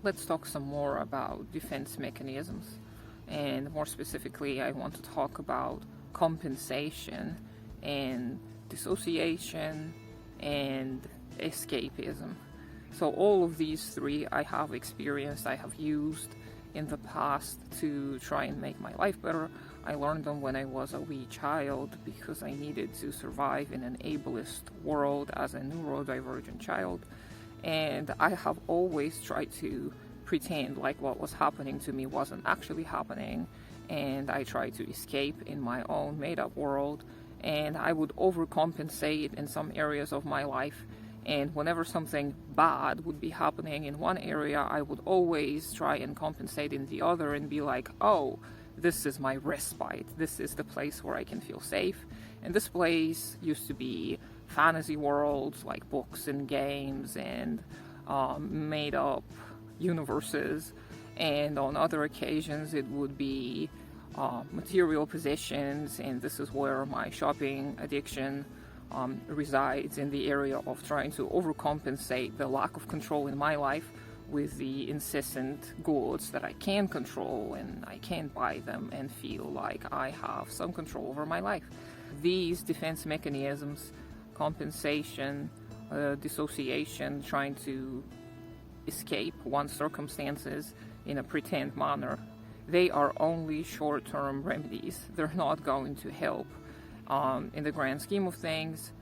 let's talk some more about defense mechanisms. And more specifically, I want to talk about compensation and dissociation and escapism. So all of these three I have experienced, I have used in the past to try and make my life better. I learned them when I was a wee child because I needed to survive in an ableist world as a neurodivergent child. And I have always tried to pretend like what was happening to me wasn't actually happening, and I tried to escape in my own made-up world, and I would overcompensate in some areas of my life. And whenever something bad would be happening in one area, I would always try and compensate in the other and be like, oh, this is my respite. This is the place where I can feel safe. And this place used to be fantasy worlds like books and games and made up universes. And on other occasions, it would be material possessions. And this is where my shopping addiction resides, in the area of trying to overcompensate the lack of control in my life with the incessant goods that I can control, and I can buy them and feel like I have some control over my life. These defense mechanisms, compensation, dissociation, trying to escape one's circumstances in a pretend manner, they are only short-term remedies. They're not going to help in the grand scheme of things.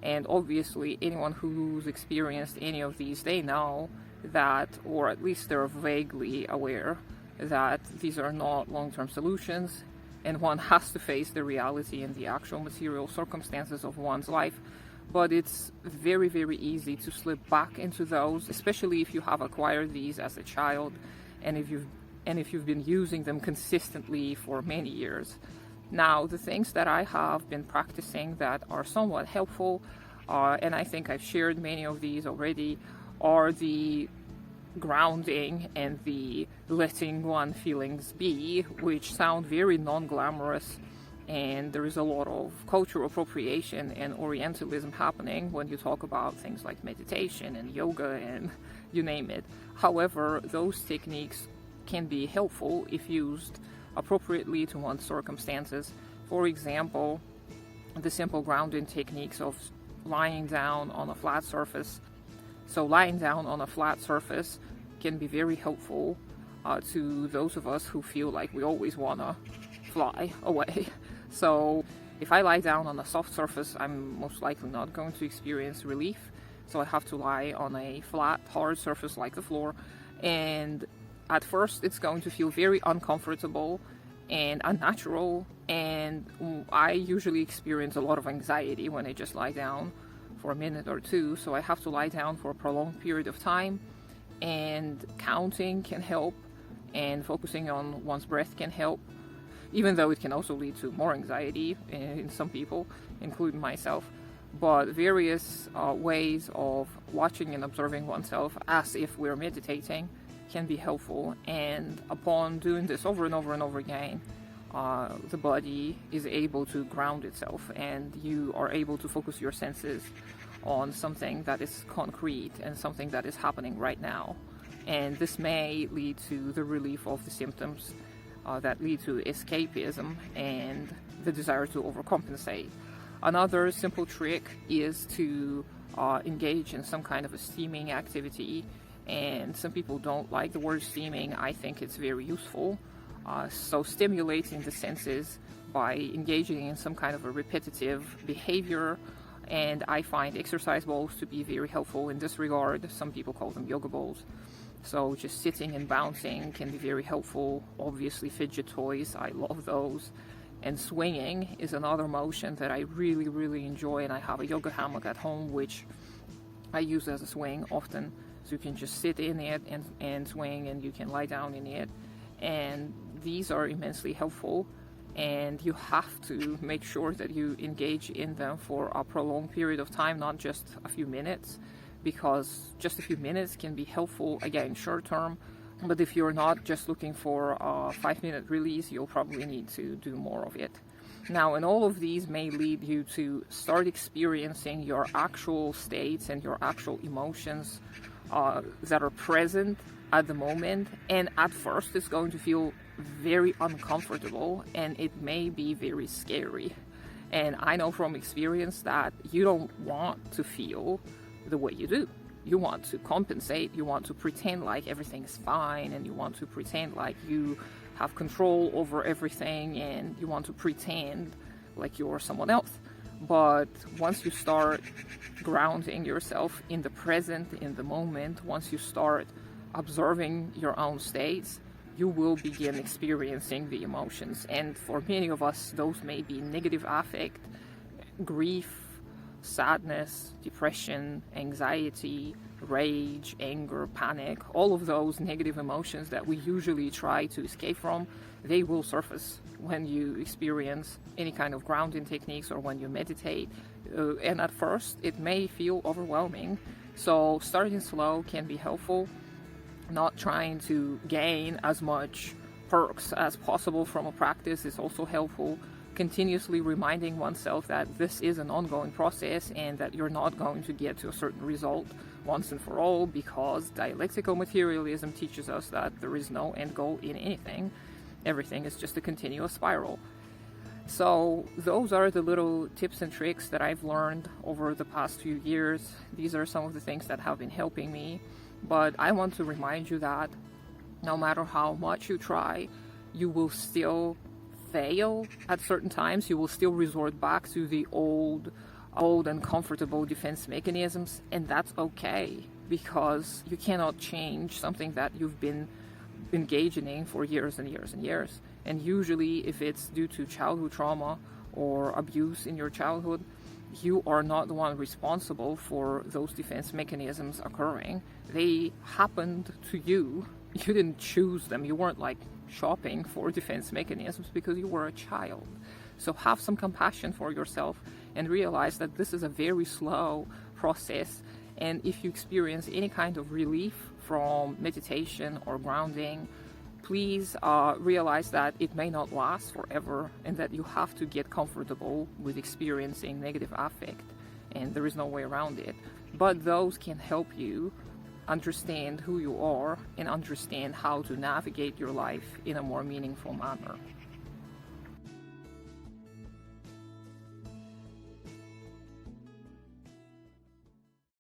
And obviously anyone who's experienced any of these, they know that, or at least they're vaguely aware that these are not long-term solutions, and one has to face the reality and the actual material circumstances of one's life. But it's very, very easy to slip back into those, especially if you have acquired these as a child, and if you've been using them consistently for many years. Now, the things that I have been practicing that are somewhat helpful, and I think I've shared many of these already, are the grounding and the letting one feelings be, which sound very non-glamorous, and there is a lot of cultural appropriation and Orientalism happening when you talk about things like meditation and yoga and you name it. However, those techniques can be helpful if used appropriately to one's circumstances. For example, the simple grounding techniques of lying down on a flat surface. So lying down on a flat surface can be very helpful to those of us who feel like we always want to fly away. So if I lie down on a soft surface, I'm most likely not going to experience relief. So I have to lie on a flat, hard surface like the floor. And at first, it's going to feel very uncomfortable and unnatural. And I usually experience a lot of anxiety when I just lie down for a minute or two. So I have to lie down for a prolonged period of time. And counting can help, and focusing on one's breath can help, even though it can also lead to more anxiety in some people, including myself. But various ways of watching and observing oneself as if we're meditating can be helpful. And upon doing this over and over and over again, the body is able to ground itself, and you are able to focus your senses on something that is concrete and something that is happening right now. And this may lead to the relief of the symptoms that lead to escapism and the desire to overcompensate. Another simple trick is to engage in some kind of a steaming activity. And some people don't like the word steaming. I think it's very useful. So stimulating the senses by engaging in some kind of a repetitive behavior. And I find exercise balls to be very helpful in this regard. Some people call them yoga balls. So just sitting and bouncing can be very helpful. Obviously fidget toys, I love those. And swinging is another motion that I really, really enjoy. And I have a yoga hammock at home, which I use as a swing often. So you can just sit in it and swing, and you can lie down in it. And these are immensely helpful. And you have to make sure that you engage in them for a prolonged period of time, not just a few minutes, because just a few minutes can be helpful, again, short term. But if you're not just looking for a 5-minute release, you'll probably need to do more of it. Now, and all of these may lead you to start experiencing your actual states and your actual emotions that are present at the moment. And at first it's going to feel very uncomfortable and it may be very scary. And I know from experience that you don't want to feel the way you do. You want to compensate, you want to pretend like everything is fine, and you want to pretend like you have control over everything, and you want to pretend like you're someone else. But once you start grounding yourself in the present, in the moment, once you start observing your own states, you will begin experiencing the emotions. And for many of us, those may be negative affect, grief, sadness, depression, anxiety, rage, anger, panic. All of those negative emotions that we usually try to escape from, they will surface when you experience any kind of grounding techniques or when you meditate. And at first, it may feel overwhelming. So starting slow can be helpful. Not trying to gain as much perks as possible from a practice is also helpful. Continuously reminding oneself that this is an ongoing process and that you're not going to get to a certain result once and for all, because dialectical materialism teaches us that there is no end goal in anything. Everything is just a continuous spiral. So those are the little tips and tricks that I've learned over the past few years. These are some of the things that have been helping me. But I want to remind you that no matter how much you try, you will still fail at certain times. You will still resort back to the old and comfortable defense mechanisms, and that's okay, because you cannot change something that you've been engaging in for years and years and years. And usually, if it's due to childhood trauma or abuse in your childhood, you are not the one responsible for those defense mechanisms occurring. They happened to you. You didn't choose them. You weren't like shopping for defense mechanisms because you were a child. So have some compassion for yourself and realize that this is a very slow process. And if you experience any kind of relief from meditation or grounding, please realize that it may not last forever and that you have to get comfortable with experiencing negative affect, and there is no way around it. But those can help you understand who you are and understand how to navigate your life in a more meaningful manner.